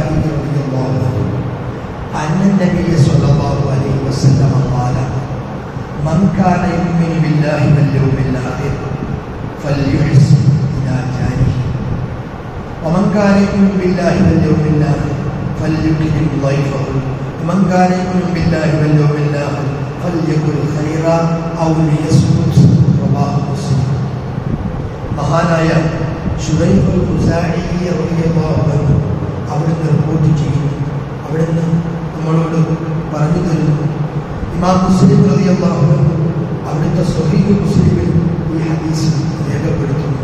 رضي الله عنه أن النبي صلى الله عليه وسلم قال من كان يؤمن بالله واليوم الآخر فليحسن إلى جاره ومن كان يؤمن بالله واليوم الآخر فليكرم ضيفه ومن كان يؤمن بالله واليوم الآخر فليقل خيرا أو ليصمت رواه مسلم. മഹാനായ ശുറൈഹ് ഖുസാഇ റളിയല്ലാഹു അൻഹു അവിടുന്ന് റിപ്പോർട്ട് ചെയ്യുന്നു, അവിടുന്ന് നമ്മളോട് പറഞ്ഞു തരുന്നു. ഇമാം മുസ്ലിം റളിയല്ലാഹു അൻഹു അവിടുത്തെ സ്വഹീഹ് മുസ്ലിമിൽ ഈ ഹദീസ് രേഖപ്പെടുത്തുന്നു.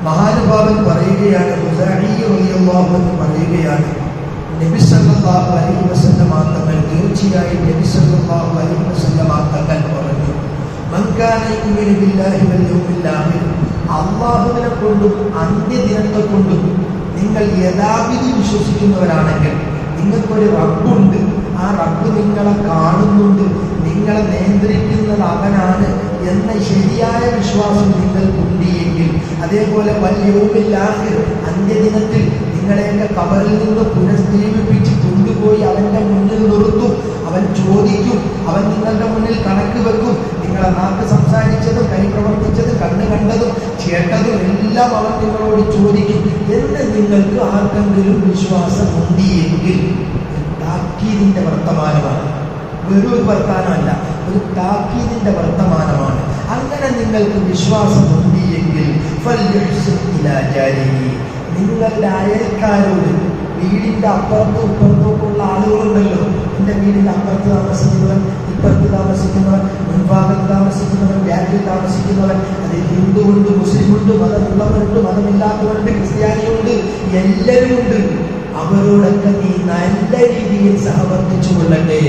മഹാനുഭാവൻ പറയുകയാണ്, ഖുസാഇ റളിയല്ലാഹു അൻഹു പറയുകയാണ്, നബി സല്ലല്ലാഹു അലൈഹി വസല്ലം തങ്ങൾ തീർച്ചയായും നബി സല്ലല്ലാഹു അലൈഹി വസല്ലം തങ്ങൾ പറഞ്ഞു, മൻ കാന യുമിനു ബില്ലാഹി വൽ യൗമിൽ ആഖിർ, അല്ലാഹുവിനെ കൊണ്ടും അന്ത്യദിനത്തെ കൊണ്ടും നിങ്ങൾ യഥാവിധി വിശ്വസിക്കുന്നവരാണെങ്കിൽ നിങ്ങൾക്കൊരു റബ്ബുണ്ട്, ആ റബ്ബ് നിങ്ങളെ കാണുന്നുണ്ട്, നിങ്ങളെ നിയന്ത്രിക്കുന്നത് അവനാണ് എന്ന ശരിയായ വിശ്വാസം നിങ്ങൾക്കുണ്ടെങ്കിൽ, അതേപോലെ വൽ യൗമിൽ ആഖിർ, അന്ത്യദിനത്തിൽ നിങ്ങളെയൊക്കെ കബറിൽ നിന്ന് പുനഃജീവിപ്പിച്ച് കൊണ്ടുപോയി അവൻ്റെ മുന്നിൽ നിർത്തും, അവൻ ചോദിക്കും, അവൻ നിങ്ങളുടെ മുന്നിൽ കണക്ക് വെക്കും, നിങ്ങളെ നാക്ക് സംസാരിച്ചതും കൈ പ്രവർത്തിച്ചതും കണ്ണ് കണ്ടതും കേട്ടതും എല്ലാം അവൻ നിങ്ങളോട് ചോദിക്കും എന്ന് നിങ്ങൾക്ക് ആർക്കെങ്കിലും വിശ്വാസം ഉണ്ടെങ്കിൽ താക്കീതിൻ്റെ വർത്തമാനമാണ്, വെറൊരു വർത്തമാനമല്ല, ഒരു താക്കീതിൻ്റെ വർത്തമാനമാണ്. അങ്ങനെ നിങ്ങൾക്ക് വിശ്വാസം ഉണ്ടെങ്കിൽ നിങ്ങളുടെ അയൽക്കാരോട്, വീടിൻ്റെ അപ്പുറത്തും ഇപ്പുറത്തുമൊക്കെയുള്ള ആളുകളുണ്ടല്ലോ, എൻ്റെ വീടിൻ്റെ അപ്പുറത്ത് താമസിക്കുന്നവൻ, ഇപ്പുറത്ത് താമസിക്കുന്നവൻ, മുൻഭാഗത്ത് താമസിക്കുന്നവൻ, ബാക്കിൽ താമസിക്കുന്നവൻ, അതിൽ ഹിന്ദുവുണ്ട്, മുസ്ലിമുണ്ട്, മതമുള്ളവരുണ്ട്, മതമില്ലാത്തവരുണ്ട്, ക്രിസ്ത്യാനിയുണ്ട്, എല്ലാവരും ഉണ്ട്. അവരോടൊക്കെ നീ നല്ല രീതിയിൽ സഹവർത്തിച്ചു കൊള്ളട്ടെ.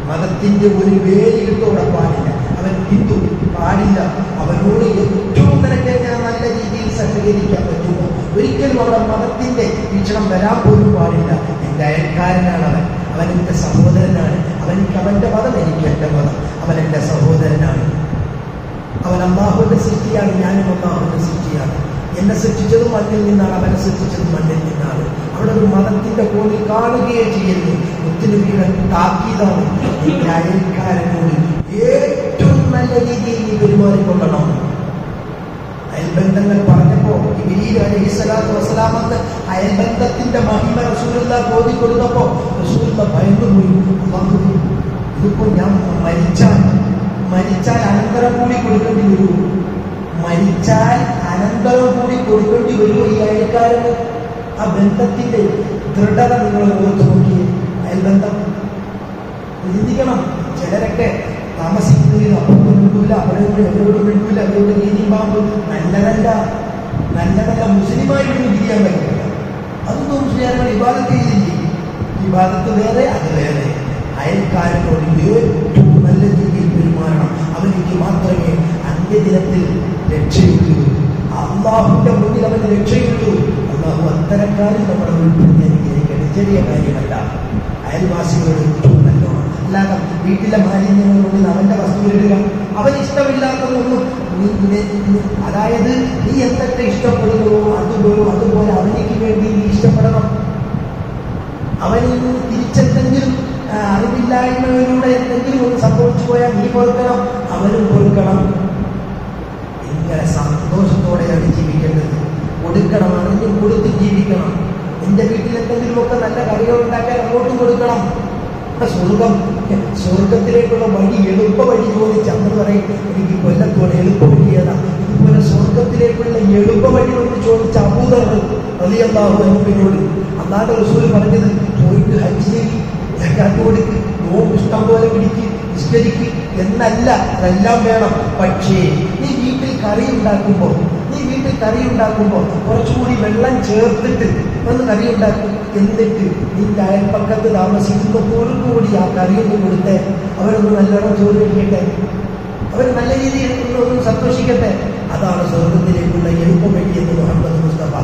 മതത്തിൻ്റെ ഒരു വേലിയിട്ടോടെ പാടില്ല, അവൻ ഹിന്ദു പാടില്ല, അവനോട് ഏറ്റവും നിനക്ക് ഞാൻ നല്ല രീതിയിൽ സഹകരിക്കാൻ പറ്റുമോ? ഒരിക്കലും അവിടെ മതത്തിൻ്റെ വീക്ഷണം വരാൻ പോലും പാടില്ല. എൻ്റെ അയൽക്കാരനാണ് അവൻ, അവൻ എൻ്റെ സഹോദരനാണ്, അവനിക്ക് അവൻ്റെ മതം, എനിക്ക് എൻ്റെ മതം, അവൻ എൻ്റെ സഹോദരനാണ്, അവൻ അല്ലാഹുവിൻ്റെ സൃഷ്ടിയാണ്, ഞാനും അല്ലാഹുവിൻ്റെ സൃഷ്ടിയാണ്, എന്നെ സൃഷ്ടിച്ചതും മണ്ണിൽ നിന്നാണ്, അവനെ സൃഷ്ടിച്ചതും മണ്ണിൽ നിന്നാണ്. അവിടെ ഒരു മതത്തിൻ്റെ കോണിൽ കാണുകയേ ചെയ്യുന്നു. മുത്തുനബിയുടെ താക്കീതാണ്, എൻ്റെ അയൽക്കാരനോട് ഏറ്റവും നല്ല രീതിയിൽ നീ പെരുമാറിക്കൊള്ളണം. അയൽബന്ധങ്ങൾ പറഞ്ഞപ്പോൾ ജിബ്രീൽ അലൈഹിസ്സലാത്തു വസ്സലാം എന്ന് അയൽബന്ധത്തിന്റെ മഹിമ റസൂലുള്ളാഹി ബോധി കൊടുത്തപ്പോൾ റസൂലുള്ളാഹി ഭയന്നുപോയി. അല്ലാഹുവേ, ഇതിപ്പോൾ ഞാൻ മരിച്ചാൽ അനന്തരം കൂടി കൊടുക്കേണ്ടി വരുമോ? മരിച്ചാൽ അനന്തരം കൂടി കൊടുക്കേണ്ടി വരുമോ ഈ അയൽക്കാരന്? ആ ബന്ധത്തിന്റെ ദൃഢത നിങ്ങൾ ഓർത്ത് നോക്കിയേ. അയൽബന്ധം ചിന്തിക്കണം. ചിലരൊക്കെ താമസിക്കുന്നതിന് അപ്പുറത്ത് മിണ്ടൂല, അവിടെ എവിടെയോട് മിണ്ടൂല, അവരോട് നീതി പാമ്പ്. നല്ലതല്ല മുസ്ലിമായിട്ടൊന്നും തിരിയാൻ പറ്റില്ല. അതൊന്നും മുസ്ലിം വിവാദത്ത് ചെയ്തില്ലേ? വിവാദത്ത് വേറെ, അത് വേറെ. അയൽക്കാരനോട് ഏറ്റവും നല്ല രീതിയിൽ പെരുമാറണം. അവനിക്ക് മാത്രമേ അന്ത്യദിനത്തിൽ രക്ഷയുള്ളൂ, അള്ളാഹുവിന്റെ മുന്നിൽ അവന് രക്ഷയുള്ളൂ. അള്ളാഹു അത്തരക്കാരിൽ നമ്മുടെ ഉൾപ്പെടുത്തി അനുഗ്രഹിക്കട്ടെ. ചെറിയ കാര്യമല്ല. അയൽവാസികളോട് ഏറ്റവും നല്ലോണം. അല്ലാതെ വീട്ടിലെ മാലിന്യങ്ങളുള്ളിൽ അവൻ്റെ വസ്തുവിലിടുക, അവന് ഇഷ്ടമില്ലാത്തതൊന്നും അതായത് നീ എന്തൊക്കെ ഇഷ്ടപ്പെടുന്നുവോ അതുപോലെ അവനിക്ക് വേണ്ടി നീ ഇഷ്ടപ്പെടണം. അവനിൽ നിന്ന് തിരിച്ചെന്തെങ്കിലും അറിവില്ലായ്മയിലൂടെ എന്തെങ്കിലും ഒന്ന് സംഭവിച്ചു പോയാൽ നീ കൊടുക്കണം, അവനും കൊടുക്കണം. ഇങ്ങനെ സന്തോഷത്തോടെയാണ് ജീവിക്കേണ്ടത്. കൊടുക്കണം, അവനും കൊടുത്ത് ജീവിക്കണം. നിന്റെ വീട്ടിൽ എന്തെങ്കിലുമൊക്കെ നല്ല കറികൾ ഉണ്ടാക്കാൻ അങ്ങോട്ടും കൊടുക്കണം. സ്വർഗത്തിലേക്കുള്ള വഴി, എളുപ്പ വഴി ചോദിച്ച് അന്ന് പറയും, എനിക്ക് കൊല്ലത്തോടെ എളുപ്പ വഴി ഏതാ? ഇതുപോലെ സ്വർഗത്തിലേക്കുള്ള എളുപ്പ വഴി കൊണ്ട് ചോദിച്ച അബൂദർ റളിയല്ലാഹു അൻഹുവിനോട് അല്ലാഹുവിന്റെ റസൂൽ പറഞ്ഞത്, പോയിട്ട് ഹജ്ജ് ചെയ്യ്, സക്കാത്ത് കൊടുക്ക്, നോമ്പ് ഇഷ്ടം പോലെ പിടിക്ക്, നിസ്കരിക്ക് എന്നല്ല, അതെല്ലാം വേണം. പക്ഷേ നീ വീട്ടിൽ കറി ഉണ്ടാക്കുമ്പോൾ കുറച്ചുകൂടി വെള്ളം ചേർത്തിട്ട് ഒന്ന് കറി ഉണ്ടാക്കും. എന്നിട്ട് നിന്റെ അയൽപ്പക്കത്ത് താമസിക്കുന്നവരും കൂടി ആ കറിയൊന്ന് കൊടുത്തേ, അവരൊന്ന് നല്ലോണം ചോറ് കഴിക്കട്ടെ, അവർ നല്ല രീതിയിൽ ഒന്ന് സന്തോഷിക്കട്ടെ. അതാണ് സ്വർഗത്തിലേക്കുള്ള എളുപ്പം വഴിയെന്ന് മുഹമ്മദ് മുസ്തഫ.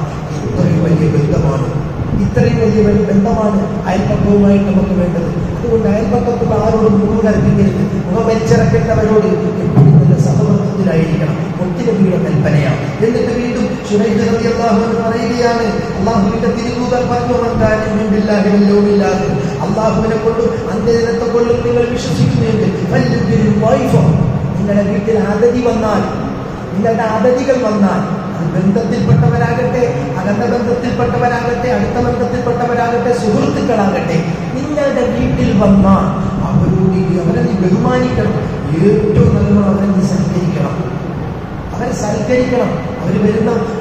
ഇത്രയും വലിയ ബന്ധമാണ് അയൽപ്പക്കവുമായിട്ട് നമുക്ക് വേണ്ടത്. അതുകൊണ്ട് അയൽപ്പക്കത്തുള്ള ആരോടും മുഖം കൽപ്പിക്കരുത്. മുഖമരിച്ചിറക്കേണ്ടവരോട് എപ്പോഴും നല്ല സഹവർത്തത്തിലായിരിക്കണം. മുത്തുനബിയുടെ കൽപ്പനയാണ്. എന്നിട്ട് വീണ്ടും ശുറൈഹ് റളിയല്ലാഹു അൻഹു പറയുകയാണ്, അല്ലാഹുവിന്റെ തിരുദൂതൻ പറഞ്ഞു, ബില്ലാഹി വൽ യൗമിൽ ആഖിർ, അല്ലാഹുവിനെ കൊണ്ടും അന്ത്യദിനത്തെ കൊണ്ടും നിങ്ങൾ വിശ്വസിക്കുന്നുവെങ്കിൽ ഫല്യുക്രിം വൈഫഹു, നിങ്ങളുടെ വീട്ടിൽ അതിഥി വന്നാൽ, നിങ്ങളുടെ അതിഥികൾ വന്നാൽ, അത് ബന്ധത്തിൽപ്പെട്ടവരാകട്ടെ, അകന്ന ബന്ധത്തിൽപ്പെട്ടവരാകട്ടെ, അടുത്ത ബന്ധത്തിൽപ്പെട്ടവരാകട്ടെ, സുഹൃത്തുക്കളാകട്ടെ, നിങ്ങളുടെ വീട്ടിൽ വന്നാൽ അവരോട് അവരെ നീ ബഹുമാനിക്കണം. ഏറ്റവും നല്ലോണം അവരെ നീ സൽക്കരിക്കണം. അവരെ സൽക്കരിക്കണം.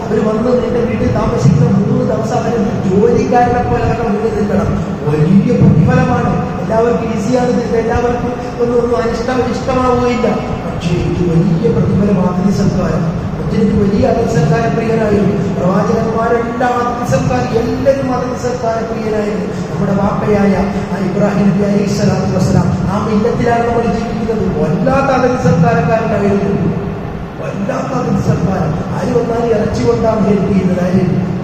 അവർ വന്ന് നിന്റെ വീട്ടിൽ താമസിക്കുന്ന 3 ദിവസം അവരെ ജോലിക്കാരനെ പോലെ അവരുടെ മുന്നിൽ നിൽക്കണം. വലിയ പ്രതിഫലമാണ്. എല്ലാവർക്കും ഈസിയാണ്, എല്ലാവർക്കും ഒന്നും ഇഷ്ടമാവുകയില്ല. പക്ഷേ ഇത് വലിയ പ്രതിഫലം. അതിഥി സൽക്കാരം ഒത്തിരി വലിയ അതിഥി സൽക്കാര പ്രിയനായിരുന്നു. പ്രവാചകന്മാരെല്ലാം അതിഥി സൽക്കാരം, എല്ലാവരും അതിഥി സൽക്കാര പ്രിയനായിരുന്നു. നമ്മുടെ വാപ്പയായ ഇബ്രാഹിം നബി അലൈഹിസ്സലാത്തു വസ്സലാം ആ മില്ലത്തിലാണ് നമ്മൾ ജീവിക്കുന്നത്. വല്ലാത്ത അതിഥി സൽക്കാരക്കാരനായിരുന്നു, വല്ലാത്ത അതിഥി സൽക്കാരം. ആര് വന്നാലും ഇറച്ചി കൊണ്ടാണ് ഹെൽപ്പ് ചെയ്യുന്നത്. ആര്?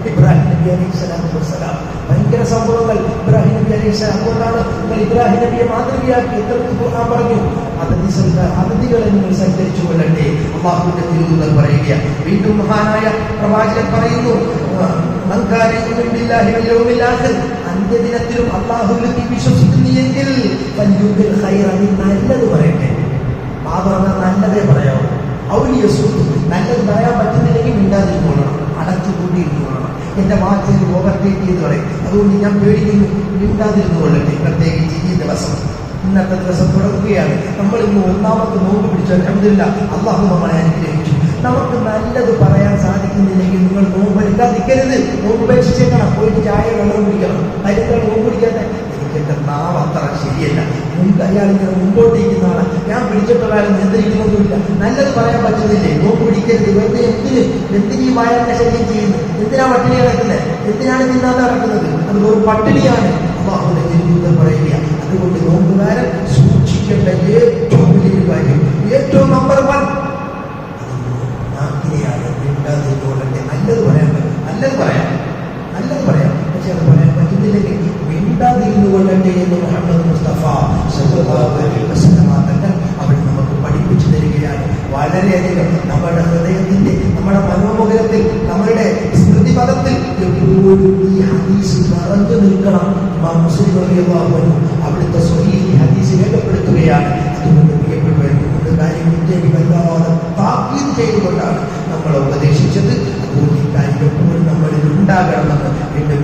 ഇബ്രാഹിം നബി അലൈഹിസ്സലാത്തു വസ്സലാം. ഭയങ്കര സംഭവങ്ങൾ ഇബ്രാഹിം നബി അലൈഹിസ്സലാം. അതുകൊണ്ടാണ് നിങ്ങൾ ഇബ്രാഹിം നബിയെ മാതൃകയാക്കി ഖുർആൻ പറഞ്ഞു, അതിഥികളെ നിങ്ങൾ സൽക്കരിച്ചു കൊള്ളട്ടെ. അല്ലാഹുവിന്റെ തിരുദൂതൻ പറയുക. വീണ്ടും മഹാനായ പ്രവാചകൻ പറയുന്നു, മൻ കാന യുമിനു ബില്ലാഹി വൽ യൗമിൽ ആഖിർ, അന്ത്യദിനത്തിലും അല്ലാഹുവിൽ വിശ്വസിക്കുന്നെങ്കിൽ ഫല്യുഖിൽ ഖൈറ, നല്ലത് പറയട്ടെ. പറഞ്ഞാൽ നല്ലതേ പറയാവൂ. ഔലിയസൂത്ത്, നല്ലത് പറയാൻ പറ്റുന്നില്ലെങ്കിൽ മിണ്ടാതിരുന്നോളണം, അടച്ചുകൂട്ടിയിരുന്നോളണം. എന്റെ വാക്കിൽ ഓവർടേക്ക് ചെയ്ത് പറയും. അതുകൊണ്ട് ഞാൻ പേടിക്കുന്നു, മിണ്ടാതിരുന്നു കൊള്ളട്ടെ. പ്രത്യേകിച്ച് ഈ ദിവസം, ഇന്നത്തെ ദിവസം തുടങ്ങുകയാണ്. നമ്മൾ ഇന്ന് 1ാമത്തെ നോമ്പ് പിടിച്ചു. അൽഹംദുലില്ലാഹ്, അല്ലാഹു നമ്മളെ അനുഗ്രഹിച്ചു. നമുക്ക് നല്ലത് പറയാൻ സാധിക്കുന്നില്ലെങ്കിൽ നിങ്ങൾ നോമ്പ് എടുക്കാതിരിക്കരുത്. നോമ്പ് ഉപേക്ഷിച്ചേക്കണം. പോയിട്ട് ചായ വെള്ളം കുടിക്കണം. അതിനേക്കാൾ നോമ്പ് പിടിക്കാതെ എന്റെ നാവ് അത്ര ശരിയല്ല, അയാൾ ഇങ്ങനെ മുമ്പോട്ടിരിക്കുന്ന ആളാണ്, ഞാൻ പിടിച്ചിട്ടുള്ള നിയന്ത്രിക്കുന്നൊന്നുമില്ല. നല്ലത് പറയാൻ പറ്റുന്നില്ലേ? നോമ്പ് പിടിക്കരുത്. വെറുതെ എന്തിനീ വായന ശല്യം ചെയ്യുന്നു? എന്തിനാ പട്ടിണി കിടക്കുന്നത്? എന്തിനാണ് തിന്നാതെ നടക്കുന്നത്? അത് ഒരു പട്ടിണിയാണ്. അല്ലാഹുവിന്റെ തിരുദൂതൻ പറയുക. അതുകൊണ്ട് നോമ്പുകാരൻ സൂക്ഷിക്കേണ്ട ഏറ്റവും വലിയൊരു കാര്യം, ഏറ്റവും നമ്പർ 1 നാക്കിനെയാണ്. മിണ്ടാതിരുന്നോളട്ടെ. നല്ലത് പറയാൻ പറ്റും, നല്ലത് പറയാം. പക്ഷെ അത് പറയാൻ പറ്റുന്നില്ലെങ്കിൽ മിണ്ടാതിരുന്നു കൊള്ളട്ടെ എന്ന് മുഹമ്മദ് മുസ്തഫ സല്ലല്ലാഹു അലൈഹി വസല്ലം തങ്ങൾ അവർ നമുക്ക് പഠിപ്പിച്ചു തരികയാണ്. വളരെയധികം നമ്മുടെ ഹൃദയത്തിന്റെ, നമ്മുടെ മനോമുഖത്തിൽ, നമ്മുടെ സ്മൃതിപഥത്തിൽ എപ്പോഴും ഈ ഹദീസ് നിറഞ്ഞു നിൽക്കണം. ഇമാം മുസ്ലിം റളിയല്ലാഹു അൻഹു അവിടുത്തെ സ്വഹീഹ് ഹദീസ് രേഖപ്പെടുത്തുകയാണ്. അതുകൊണ്ട് പ്രിയപ്പെട്ടവരെ, 3 കാര്യങ്ങൾ വല്ലാതെ താക്കീത് ചെയ്തുകൊണ്ടാണ് നമ്മളെ ഉപദേശിച്ചത്. അതുകൊണ്ട് ഈ കാര്യം എപ്പോഴും നമ്മളിൽ ഉണ്ടാകണമെന്ന് വീണ്ടും